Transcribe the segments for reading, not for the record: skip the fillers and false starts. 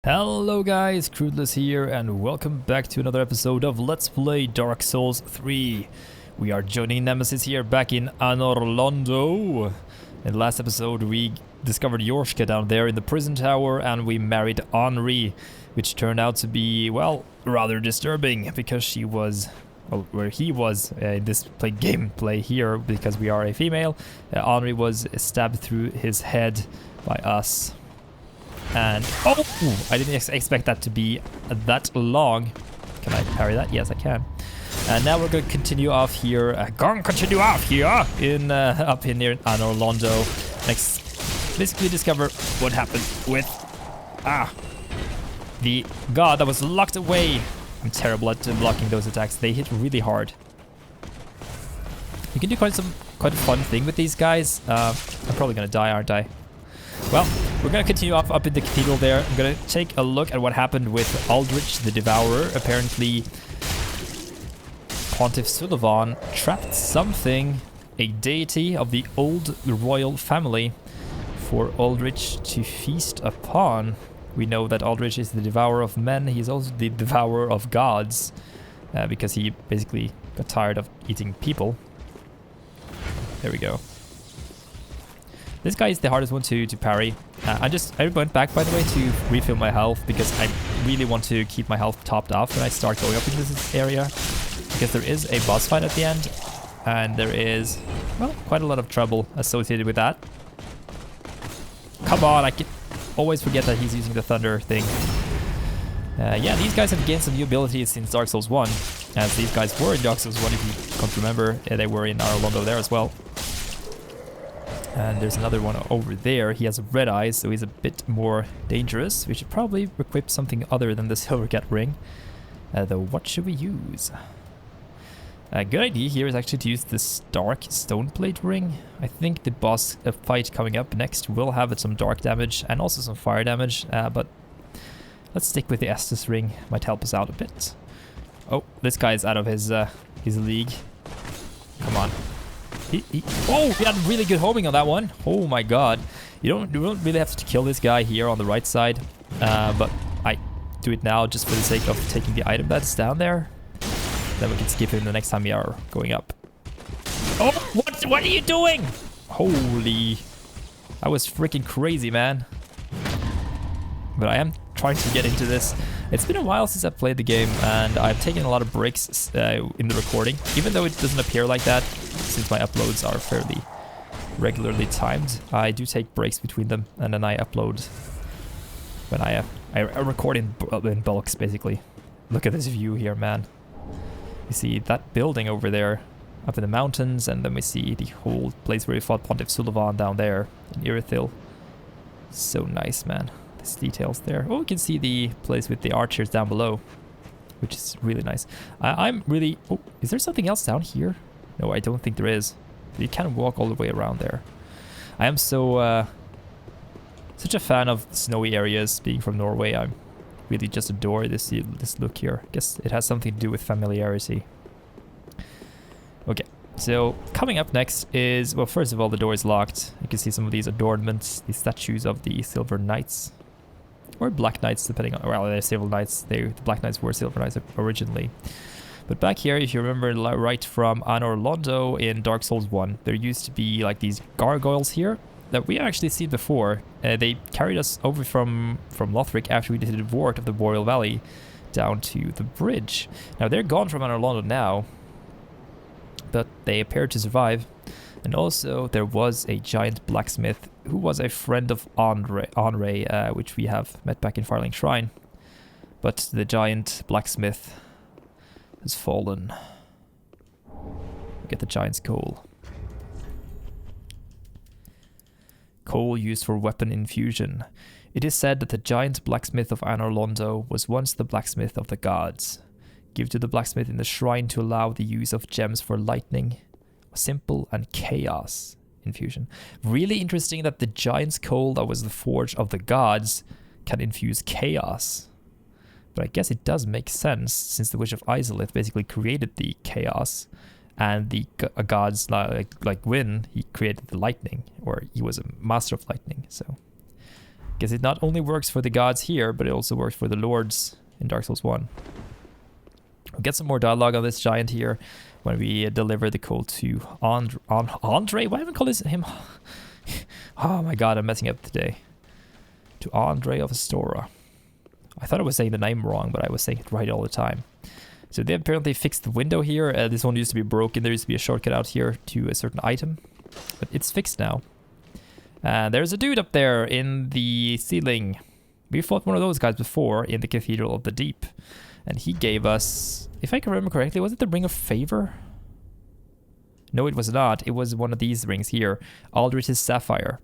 Hello guys, Crudeless here and welcome back to another episode of Let's Play Dark Souls 3. We are joining Nemesis here back in Anor Londo. In the last episode we discovered Yorshka down there in the prison tower and we married Henri, which turned out to be, well, rather disturbing because she was, well, where he was in this gameplay here, because we are a female. Henri was stabbed through his head by us. And oh, I didn't expect that to be that long. Can I parry that? Yes, I can. And now we're going to continue off here. In up in near Anor Londo. Next, basically discover what happened with the god that was locked away. I'm terrible at blocking those attacks. They hit really hard. You can do quite a fun thing with these guys. I'm probably gonna die, aren't I? Well, we're going to continue up in the cathedral there. I'm going to take a look at what happened with Uldrich the Devourer. Apparently, Pontiff Suleiman trapped something, a deity of the old royal family, for Uldrich to feast upon. We know that Uldrich is the devourer of men. He's also the devourer of gods, because he basically got tired of eating people. There we go. This guy is the hardest one to parry. I went back, by the way, to refill my health because I really want to keep my health topped off when I start going up into this area, because there is a boss fight at the end and there is, well, quite a lot of trouble associated with that. Come on, I can always forget that he's using the thunder thing. Yeah, these guys have gained some new abilities since Dark Souls 1, as these guys were in Dark Souls 1, if you can't remember. They were in Anor Londo there as well. And there's another one over there. He has red eyes, so he's a bit more dangerous. We should probably equip something other than the Silver Cat ring. Though, what should we use? A good idea here is actually to use this dark stone plate ring. I think the boss fight coming up next will have some dark damage and also some fire damage. But let's stick with the Estus ring. Might help us out a bit. Oh, this guy's out of his league. Come on. Oh, we had really good homing on that one. Oh my god. You don't really have to kill this guy here on the right side. But I do it now just for the sake of taking the item that's down there. Then we can skip him the next time we are going up. Oh, what are you doing? Holy. That was freaking crazy, man. But I am trying to get into this. It's been a while since I've played the game, and I've taken a lot of breaks in the recording, even though it doesn't appear like that, since my uploads are fairly regularly timed. I do take breaks between them, and then I upload when I record in bulks, basically. Look at this view here, man. You see that building over there, up in the mountains, and then we see the whole place where we fought Pontiff Suleiman down there in Irithyll. So nice, man. These details there. Oh, we can see the place with the archers down below, which is really nice. I'm really... Oh, is there something else down here? No, I don't think there is. You can't walk all the way around there. I am so... such a fan of snowy areas, being from Norway. I really just adore this look here. I guess it has something to do with familiarity. Okay, so coming up next is... Well, first of all, the door is locked. You can see some of these adornments, these statues of the Silver Knights. Or Black Knights, depending on... Well, they're Silver Knights. The Black Knights were Silver Knights originally. But back here, if you remember right from Anor Londo in Dark Souls 1, there used to be like these gargoyles here that we actually seen before. They carried us over from Lothric after we did the Vort of the Boreal Valley down to the bridge. Now, they're gone from Anor Londo now, but they appeared to survive. And also, there was a giant blacksmith who was a friend of Henri, which we have met back in Firelink Shrine. But the giant blacksmith has fallen. Get the giant's coal. Coal used for weapon infusion. It is said that the giant blacksmith of Anor Londo was once the blacksmith of the gods. Give to the blacksmith in the shrine to allow the use of gems for lightning, simple, and chaos infusion. Really interesting that the giant's coal that was the forge of the gods can infuse chaos. But I guess it does make sense, since the Witch of Izalith basically created the chaos, and the gods like Gwyn, he created the lightning, or he was a master of lightning. So Because it not only works for the gods here, but it also works for the lords in Dark Souls 1. We'll get some more dialogue on this giant here when we deliver the call to Andre? Why haven't I called him? Oh my god, I'm messing up today. To Andre of Astora. I thought I was saying the name wrong, but I was saying it right all the time. So they apparently fixed the window here. This one used to be broken. There used to be a shortcut out here to a certain item. But it's fixed now. And there's a dude up there in the ceiling. We fought one of those guys before in the Cathedral of the Deep. And he gave us, if I can remember correctly, was it the Ring of Favor? No, it was not. It was one of these rings here. Aldrich's Sapphire.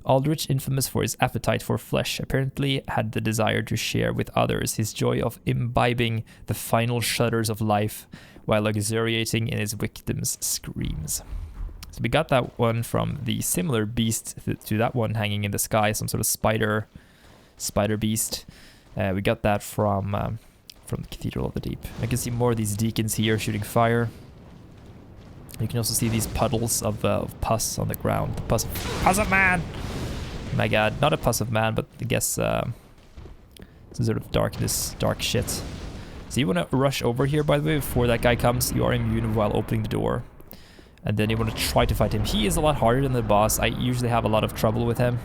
Aldrich, infamous for his appetite for flesh, apparently had the desire to share with others his joy of imbibing the final shudders of life while luxuriating in his victims' screams. So we got that one from the similar beast to that one hanging in the sky, some sort of spider beast. We got that from the Cathedral of the Deep. I can see more of these deacons here shooting fire. You can also see these puddles of pus on the ground. The pus of man! My god, not a pus of man, but I guess some sort of dark shit. So you want to rush over here, by the way, before that guy comes. You are immune while opening the door. And then you want to try to fight him. He is a lot harder than the boss. I usually have a lot of trouble with him.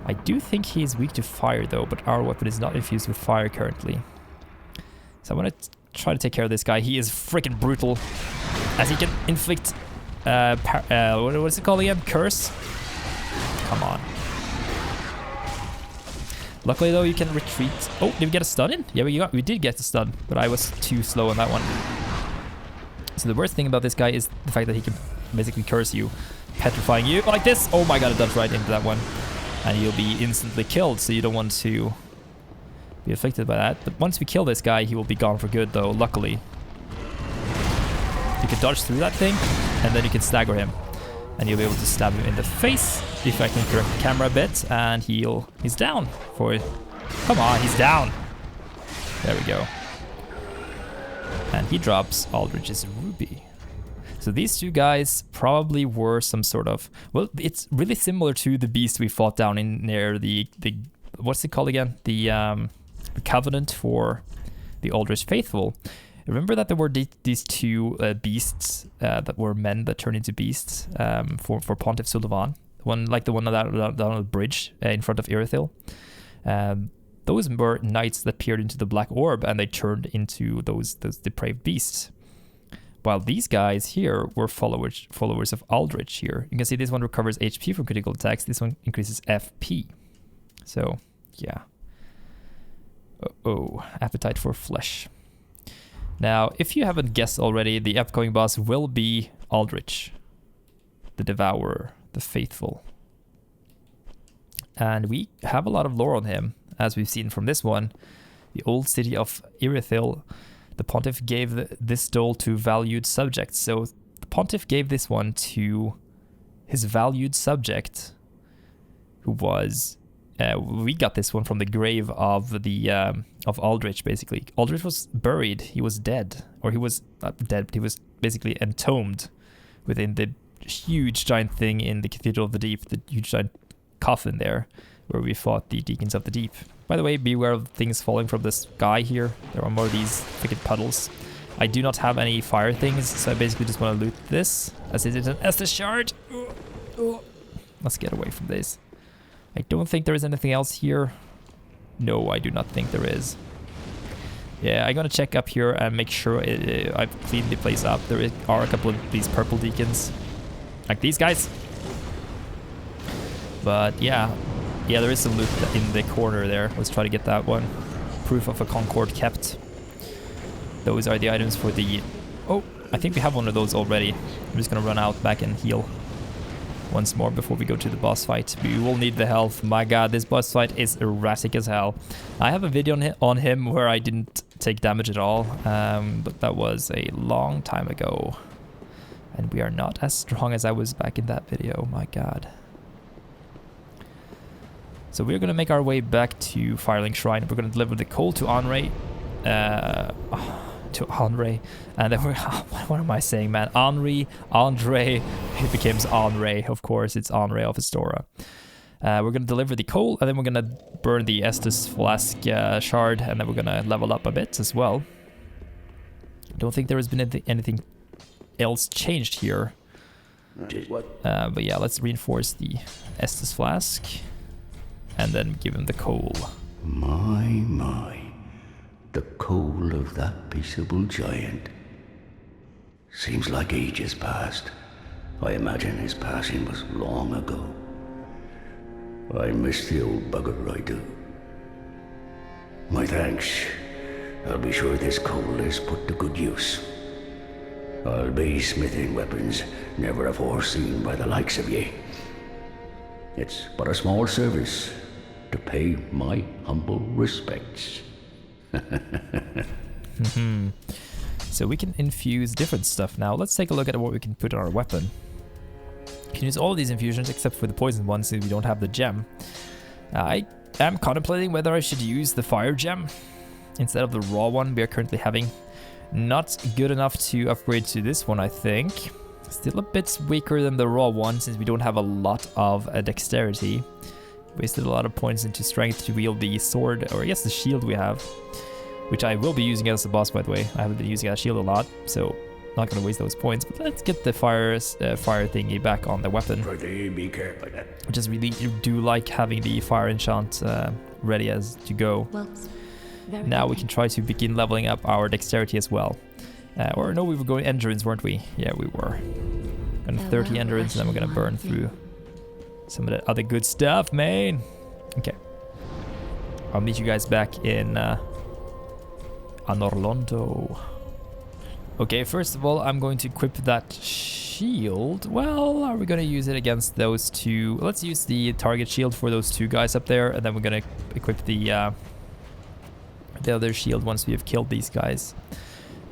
I do think he is weak to fire though, but our weapon is not infused with fire currently. So I want to try to take care of this guy. He is freaking brutal, as he can inflict, what is it called again? Curse? Come on. Luckily though, you can retreat. Oh, did we get a stun in? Yeah, we did get a stun, but I was too slow on that one. So the worst thing about this guy is the fact that he can basically curse you, petrifying you like this. Oh my god, it does right into that one. And you'll be instantly killed, so you don't want to be afflicted by that. But once we kill this guy, he will be gone for good though, luckily. You can dodge through that thing, and then you can stagger him. And you'll be able to stab him in the face, if I can correct the camera a bit, and he's down for it. Come on, he's down. There we go. And he drops Aldrich's ruby. So these two guys probably were some sort of, well, it's really similar to the beast we fought down in near the what's it called again? The Covenant for the Aldrich Faithful. Remember that there were these two beasts that were men that turned into beasts for Pontiff Sullivan. One like the one down on the bridge in front of Irithyll. Those were knights that peered into the black orb and they turned into those depraved beasts. While these guys here were followers of Aldrich here. You can see this one recovers HP from critical attacks. This one increases FP. So, yeah. Appetite for flesh. Now, if you haven't guessed already, the upcoming boss will be Aldrich, the Devourer, the Faithful. And we have a lot of lore on him, as we've seen from this one. The old city of Irithyll, the Pontiff gave this dole to valued subjects. So the Pontiff gave this one to his valued subject, who was... we got this one from the grave of Aldrich, basically. Aldrich was buried. He was dead. Or he was not dead, but he was basically entombed within the huge giant thing in the Cathedral of the Deep, the huge giant coffin there, where we fought the Deacons of the Deep. By the way, beware of things falling from the sky here. There are more of these freaking puddles. I do not have any fire things, so I basically just want to loot this, as it is an Estus shard. Let's get away from this. I don't think there is anything else here. No, I do not think there is. Yeah, I'm gonna check up here and make sure I've cleaned the place up. There are a couple of these purple deacons, like these guys. But yeah, there is some loot in the corner there. Let's try to get that one. Proof of a Concord kept. Those are the items for the... Oh, I think we have one of those already. I'm just gonna run out back and heal once more before we go to the boss fight. We will need the health. My god, this boss fight is erratic as hell. I have a video on him where I didn't take damage at all, but that was a long time ago. And we are not as strong as I was back in that video, my god. So we're going to make our way back to Firelink Shrine. We're going to deliver the coal to Henri. And then we're... what am I saying, man? Andre. It becomes Henri, of course. It's Henri of Astora. We're gonna deliver the coal, and then we're gonna burn the Estus flask shard, and then we're gonna level up a bit as well. Don't think there has been anything else changed here. But yeah, let's reinforce the Estus flask, and then give him the coal. My. The coal of that peaceable giant. Seems like ages passed. I imagine his passing was long ago. I miss the old bugger, I do. My thanks. I'll be sure this coal is put to good use. I'll be smithing weapons never afore seen by the likes of ye. It's but a small service to pay my humble respects. So we can infuse different stuff now. Let's take a look at what we can put on our weapon. We can use all of these infusions except for the poison ones since we don't have the gem. I am contemplating whether I should use the fire gem instead of the raw one we are currently having. Not good enough to upgrade to this one, I think. Still a bit weaker than the raw one since we don't have a lot of dexterity. Wasted a lot of points into strength to wield the sword, or I guess the shield we have, which I will be using as a boss, by the way. I haven't been using that shield a lot, so not going to waste those points. But let's get the fire thingy back on the weapon. Be careful. I just really do like having the fire enchant ready as to go. Well, now we can try to begin leveling up our dexterity as well. Or no, we were going endurance, weren't we? Yeah, we were. Going 30 endurance, and then we're going to burn through some of the other good stuff, man. Okay. I'll meet you guys back in Anorlando. Okay, first of all, I'm going to equip that shield. Well, are we going to use it against those two? Let's use the target shield for those two guys up there, and then we're going to equip the other shield once we have killed these guys.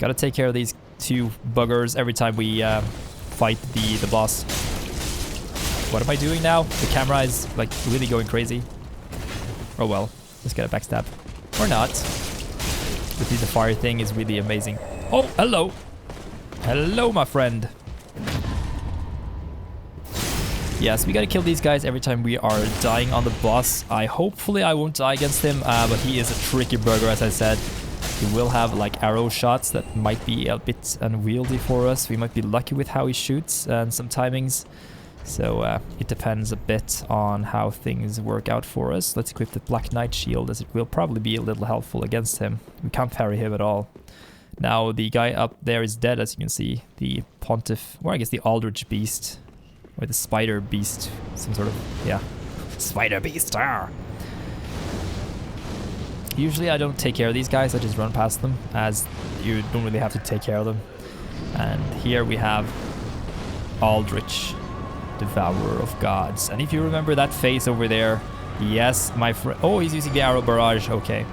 Gotta take care of these two buggers every time we fight the boss. What am I doing now? The camera is like really going crazy. Oh well, let's get a backstab. Or not. But the fire thing is really amazing. Oh, hello. Hello, my friend. Yes, we gotta kill these guys every time we are dying on the boss. Hopefully I won't die against him, but he is a tricky burger, as I said. He will have like arrow shots that might be a bit unwieldy for us. We might be lucky with how he shoots and some timings. So it depends a bit on how things work out for us. Let's equip the Black Knight shield, as it will probably be a little helpful against him. We can't parry him at all. Now the guy up there is dead, as you can see. The Pontiff, or I guess the Aldrich Beast. Or the Spider Beast. Some sort of, yeah. Spider Beast! Arr! Usually I don't take care of these guys, I just run past them, as you don't really have to take care of them. And here we have Aldrich, Devourer of Gods. And if you remember that face over there, yes, my friend... Oh, he's using the arrow barrage, okay.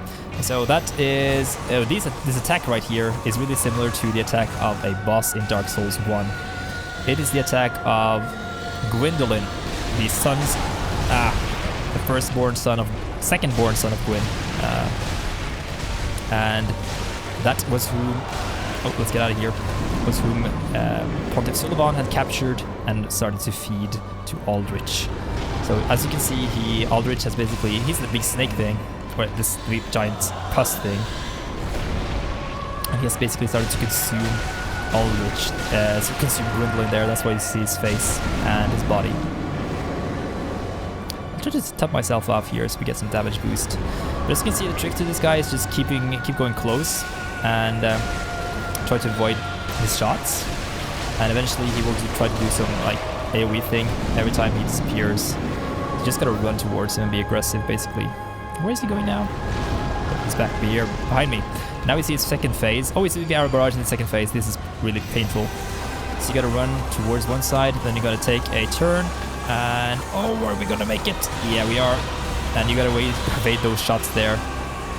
So that is... this attack right here is really similar to the attack of a boss in Dark Souls 1. It is the attack of Gwendolyn, the son's... the firstborn son of... second-born son of Gwyn. And that was whom... Oh, let's get out of here. Was whom Pontiff Suleiman had captured and started to feed to Aldrich. So as you can see, Aldrich has basically... He's the big snake thing. Or this big giant pus thing. And he has basically started to consume Aldrich. So consume Gwendolyn there. That's why you see his face and his body. I'll try to top myself off here so we get some damage boost. But as you can see, the trick to this guy is just keep going close and try to avoid his shots. And eventually he will try to do some like AoE thing every time he disappears. You just gotta run towards him and be aggressive, basically. Where is he going now? Oh, he's back here behind me. Now we see his second phase. Oh, he's doing the arrow barrage in the second phase. This is really painful. So you gotta run towards one side, then you gotta take a turn. And oh, are we gonna make it? Yeah, we are. And you gotta evade those shots there.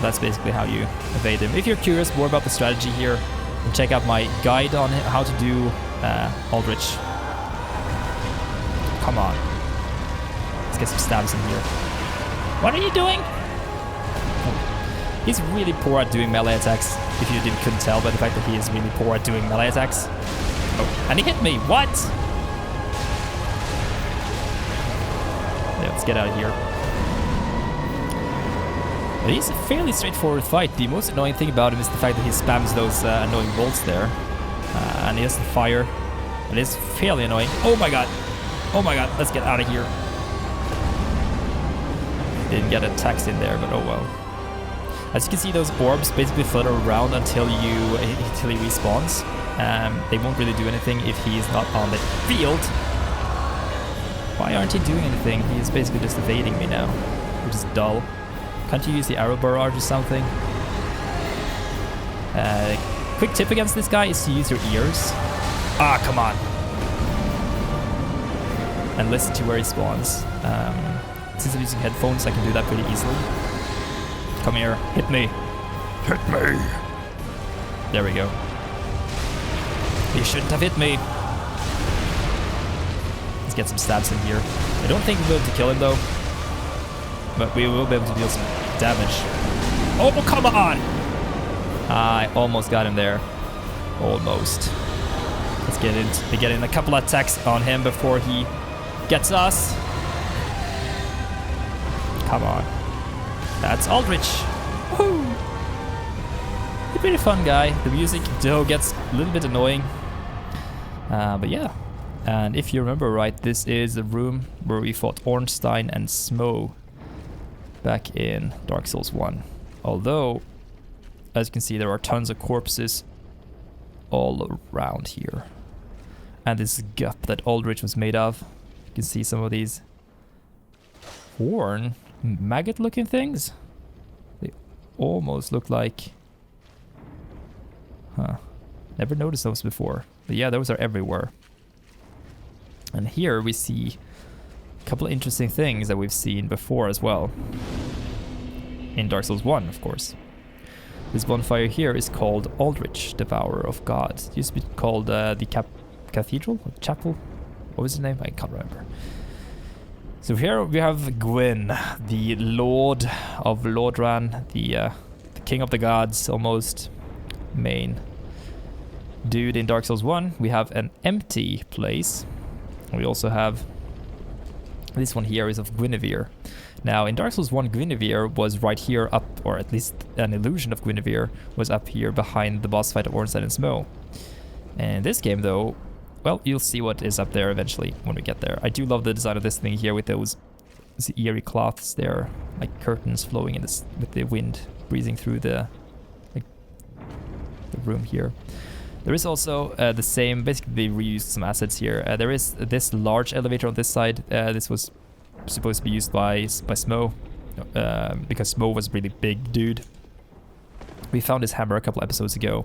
That's basically how you evade them. If you're curious more about the strategy here, then check out my guide on how to do Aldrich. Come on. Let's get some stabs in here. What are you doing? Oh. He's really poor at doing melee attacks, if you couldn't tell by the fact that he is really poor at doing melee attacks. Oh, and he hit me. What? Let's get out of here. It is a fairly straightforward fight. The most annoying thing about him is the fact that he spams those annoying bolts there. And he has the fire. It is fairly annoying. Oh my god. Oh my god. Let's get out of here. Didn't get attacks in there, but oh well. As you can see, those orbs basically flutter around until he respawns. They won't really do anything if he's not on the field. Why aren't he doing anything? He is basically just evading me now, which is dull. Can't you use the arrow barrage or something? Quick tip against this guy is to use your ears. Ah, come on. And listen to where he spawns. Since I'm using headphones, I can do that pretty easily. Come here, hit me. Hit me. There we go. You shouldn't have hit me. Let's get some stabs in here. I don't think we'll be able to kill him though. But we will be able to deal some damage. Oh, come on! I almost got him there. Almost. Let's get in a couple of attacks on him before he gets us. Come on. That's Aldrich. Woo! He's a pretty fun guy. The music though gets a little bit annoying. But yeah. And if you remember right, this is the room where we fought Ornstein and Smo back in Dark Souls 1. Although, as you can see, there are tons of corpses all around here. And this gup that Aldrich was made of. You can see some of these horn maggot looking things. They almost look like... Huh. Never noticed those before. But yeah, those are everywhere. And here we see a couple of interesting things that we've seen before as well. In Dark Souls 1, of course. This bonfire here is called Aldrich, Devourer of Gods. It used to be called the Cathedral? Or Chapel? What was the name? I can't remember. So here we have Gwyn, the Lord of Lordran, the King of the Gods, almost main dude in Dark Souls 1. We have an empty place. We also have this one here is of Guinevere. Now in Dark Souls 1, Guinevere was right here up, or at least an illusion of Guinevere was up here behind the boss fight of Ornstein and Smo. And in this game though, well, you'll see what is up there eventually when we get there. I do love the design of this thing here with those eerie cloths there, like curtains flowing in this with the wind breezing through the room here. There is also the same, basically they reused some assets here. There is this large elevator on this side. This was supposed to be used by Smo, because Smo was a really big dude. We found his hammer a couple episodes ago.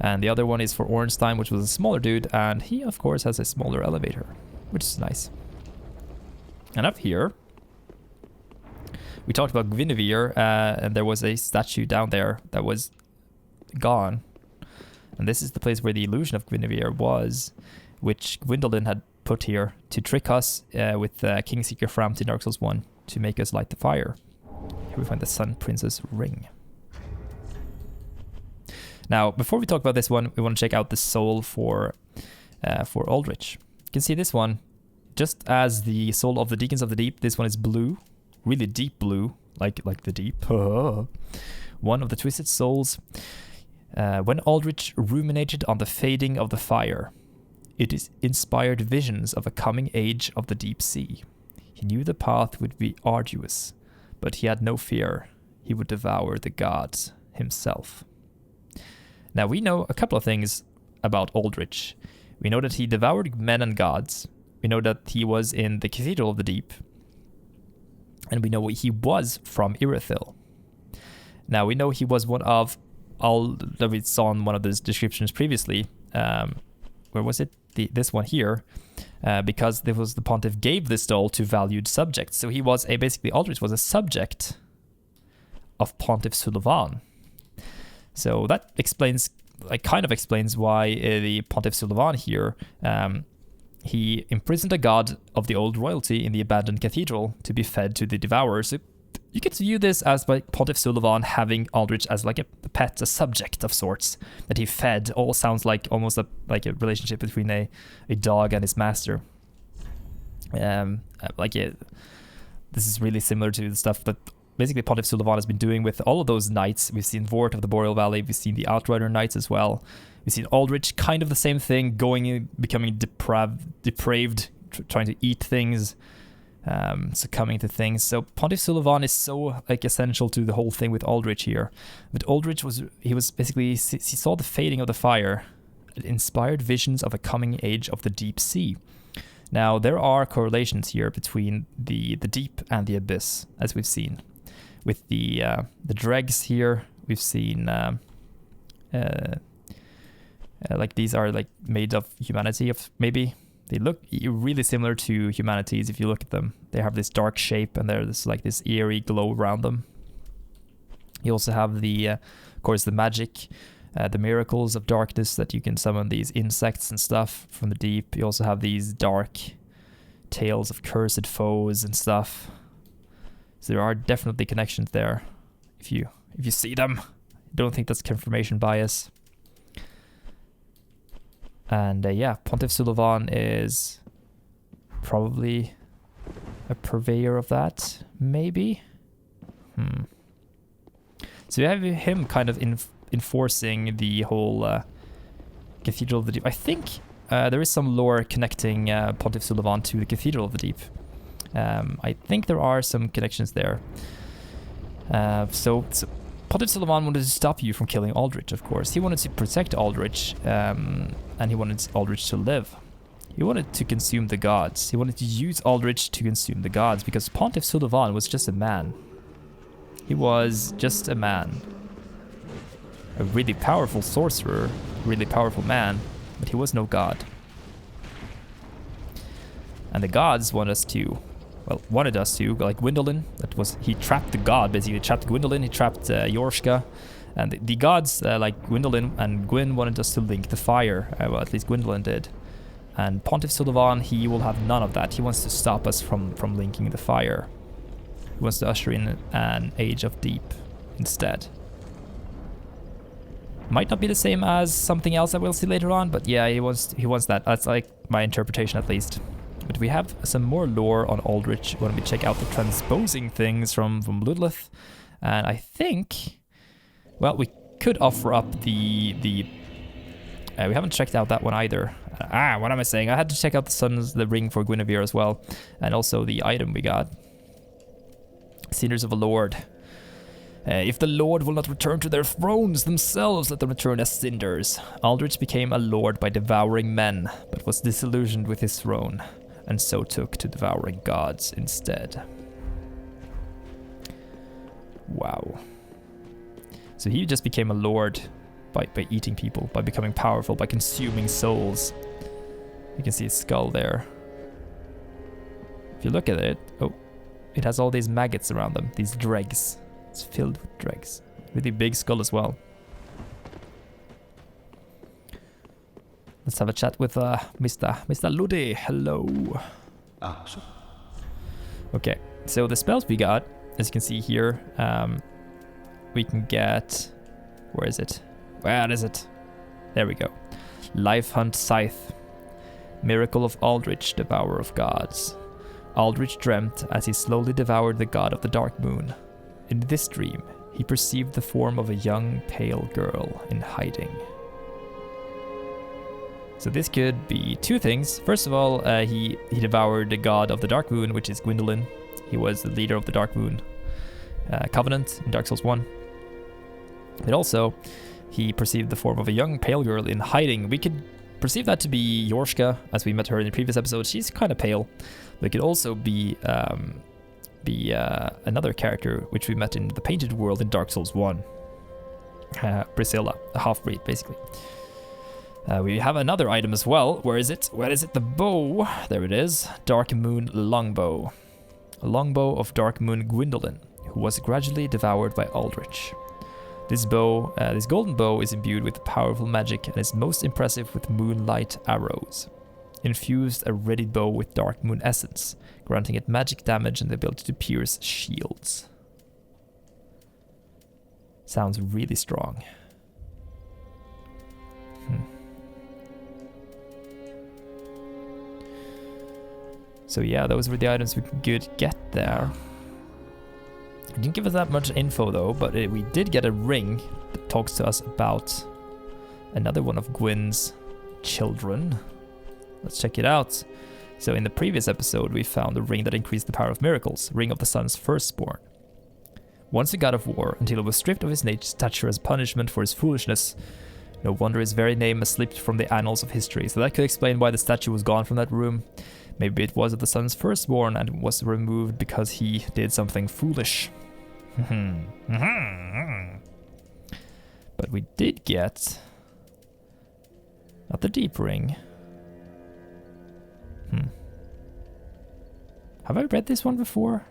And the other one is for Ornstein, which was a smaller dude, and he of course has a smaller elevator, which is nice. And up here, we talked about Guinevere, and there was a statue down there that was gone. And this is the place where the illusion of Guinevere was, which Gwyndolin had put here to trick us with Kingseeker Framt in Dark Souls 1 to make us light the fire. Here we find the Sun Princess ring. Now, before we talk about this one, we want to check out the soul for Aldrich. You can see this one, just as the soul of the Deacons of the Deep, this one is blue, really deep blue, like the deep. One of the Twisted Souls. When Aldrich ruminated on the fading of the fire, it is inspired visions of a coming age of the deep sea. He knew the path would be arduous, but he had no fear. He would devour the gods himself. Now we know a couple of things about Aldrich. We know that he devoured men and gods. We know that he was in the Cathedral of the Deep. And we know he was from Irithyll. Now we know he was one of all that we saw in one of those descriptions previously. Where was it? This one here. Because there was the pontiff gave this stole to valued subjects. So he was basically Aldrich was a subject of Pontiff Sulivan. So that explains, kind of explains why the Pontiff Sulivan here, he imprisoned a god of the old royalty in the abandoned cathedral to be fed to the Devourer. So you could view this as like Pontiff Sulivan having Aldrich as like a pet, a subject of sorts that he fed. All sounds like almost like a relationship between a dog and his master. this is really similar to the stuff that basically Pontiff Sulivan has been doing with all of those knights. We've seen Vort of the Boreal Valley, we've seen the Outrider Knights as well. We've seen Aldrich, kind of the same thing, becoming depraved, trying to eat things, succumbing to things. So Pontiff Sulivan is so like essential to the whole thing with Aldrich here. But Aldrich was basically, he saw the fading of the fire. It inspired visions of a coming age of the deep sea. Now, there are correlations here between the deep and the abyss, as we've seen. With the dregs here, we've seen like these are like made of humanity. Maybe they look really similar to humanities if you look at them. They have this dark shape and there's like this eerie glow around them. You also have of course, the magic. The miracles of darkness that you can summon these insects and stuff from the deep. You also have these dark tales of cursed foes and stuff. So there are definitely connections there. If you see them, I don't think that's confirmation bias. And yeah, Pontiff Sulivan is probably a purveyor of that, maybe. So you have him kind of enforcing the whole Cathedral of the Deep. I think there is some lore connecting Pontiff Sulivan to the Cathedral of the Deep. I think there are some connections there. So Pontiff Sulivan wanted to stop you from killing Aldrich, of course. He wanted to protect Aldrich, and he wanted Aldrich to live. He wanted to consume the gods. He wanted to use Aldrich to consume the gods, because Pontiff Sulivan was just a man. He was just a man. A really powerful sorcerer, really powerful man, but he was no god. And the gods wanted us to, like Gwyndolin. He trapped the god, basically. He trapped Gwyndolin, he trapped Yorshka. And the gods, like Gwyndolin and Gwyn, wanted us to link the fire. Well, at least Gwyndolin did. And Pontiff Sulivan, he will have none of that. He wants to stop us from linking the fire. He wants to usher in an age of deep instead. Might not be the same as something else that we'll see later on, but yeah, he wants that. That's like my interpretation at least. But we have some more lore on Aldrich when we check out the transposing things from Ludleth. And I think, well, we could offer up the we haven't checked out that one either. What am I saying? I had to check out the ring for Guinevere as well, and also the item we got. Cinders of a Lord. If the Lord will not return to their thrones themselves, let them return as cinders. Aldrich became a lord by devouring men, but was disillusioned with his throne, and so took to devouring gods instead. Wow. So he just became a lord by eating people, by becoming powerful, by consuming souls. You can see his skull there. If you look at it, it has all these maggots around them, these dregs. It's filled with dregs. Really big skull as well. Let's have a chat with Mr. Ludi. Hello. Okay, so the spells we got, as you can see here, we can get... Where is it? Where is it? There we go. Life Hunt Scythe. Miracle of Aldrich, Devourer of Gods. Aldrich dreamt as he slowly devoured the god of the dark moon. In this dream, he perceived the form of a young, pale girl in hiding. So this could be two things. First of all, he devoured the god of the dark moon, which is Gwyndolin. He was the leader of the dark moon covenant in Dark Souls 1. But also, he perceived the form of a young, pale girl in hiding. We could perceive that to be Yorshka, as we met her in the previous episode. She's kind of pale. But it could also be another character which we met in the Painted World in Dark Souls 1. Priscilla, a half-breed, basically. We have another item as well. Where is it? Where is it? The bow. There it is. Dark Moon Longbow. A longbow of Dark Moon Gwyndolin, who was gradually devoured by Aldrich. This bow, this golden bow, is imbued with powerful magic and is most impressive with moonlight arrows. Infused a ready bow with Dark Moon essence, granting it magic damage and the ability to pierce shields. Sounds really strong. So yeah, those were the items we could get there. It didn't give us that much info though, but we did get a ring that talks to us about another one of Gwyn's children. Let's check it out. So in the previous episode, we found a ring that increased the power of miracles, Ring of the Sun's Firstborn. Once a god of war, until he was stripped of his stature as punishment for his foolishness. No wonder his very name has slipped from the annals of history. So that could explain why the statue was gone from that room. Maybe it was of the Sun's Firstborn and was removed because he did something foolish. But we did get... not the deep ring. Have I read this one before?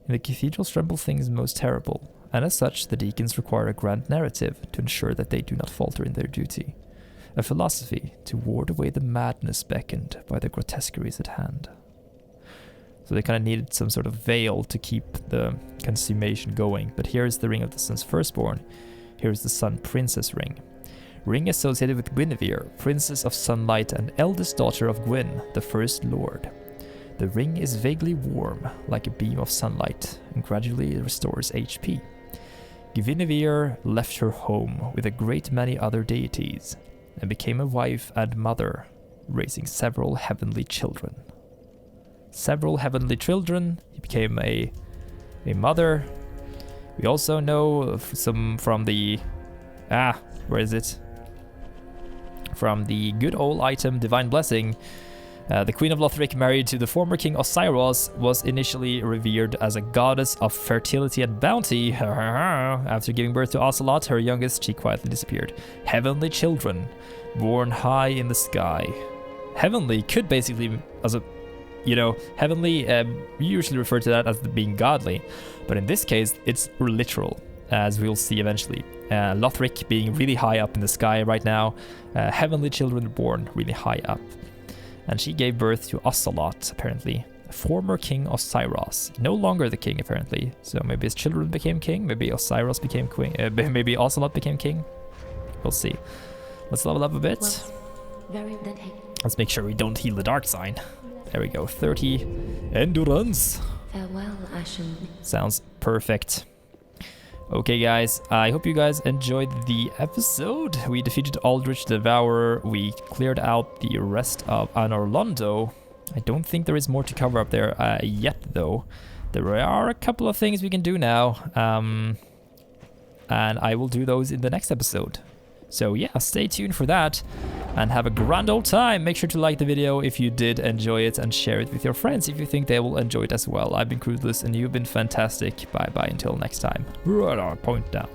In the cathedrals tremble things most terrible, and as such the deacons require a grand narrative to ensure that they do not falter in their duty. A philosophy to ward away the madness beckoned by the grotesqueries at hand. So they kind of needed some sort of veil to keep the consummation going. But here is the Ring of the Sun's Firstborn. Here is the Sun Princess Ring. Ring associated with Guinevere, Princess of Sunlight and eldest daughter of Gwyn, the First Lord. The ring is vaguely warm, like a beam of sunlight, and gradually restores HP. Guinevere left her home with a great many other deities, and became a wife and mother, raising several heavenly children. Several heavenly children, he became a mother. We also know some from the... where is it? From the good old item Divine Blessing. The Queen of Lothric, married to the former King Osiris, was initially revered as a goddess of fertility and bounty. After giving birth to Ocelot, her youngest, she quietly disappeared. Heavenly children, born high in the sky. Heavenly could basically, heavenly, we usually refer to that as being godly, but in this case, it's literal, as we'll see eventually. Lothric being really high up in the sky right now, heavenly children born really high up. And she gave birth to Ocelot, apparently. Former King Osiris. No longer the king, apparently. So maybe his children became king. Maybe Osiris became queen. Maybe Ocelot became king. We'll see. Let's level up a bit. Let's make sure we don't heal the dark sign. There we go. 30 endurance. Farewell, Ashen. Sounds perfect. Okay guys, I hope you guys enjoyed the episode. We defeated Aldrich the Devourer, we cleared out the rest of Anor Londo. I don't think there is more to cover up there yet though. There are a couple of things we can do now, and I will do those in the next episode. So yeah, stay tuned for that, and have a grand old time. Make sure to like the video if you did enjoy it, and share it with your friends if you think they will enjoy it as well. I've been Crudeless, and you've been fantastic. Bye bye until next time. Right on, point down.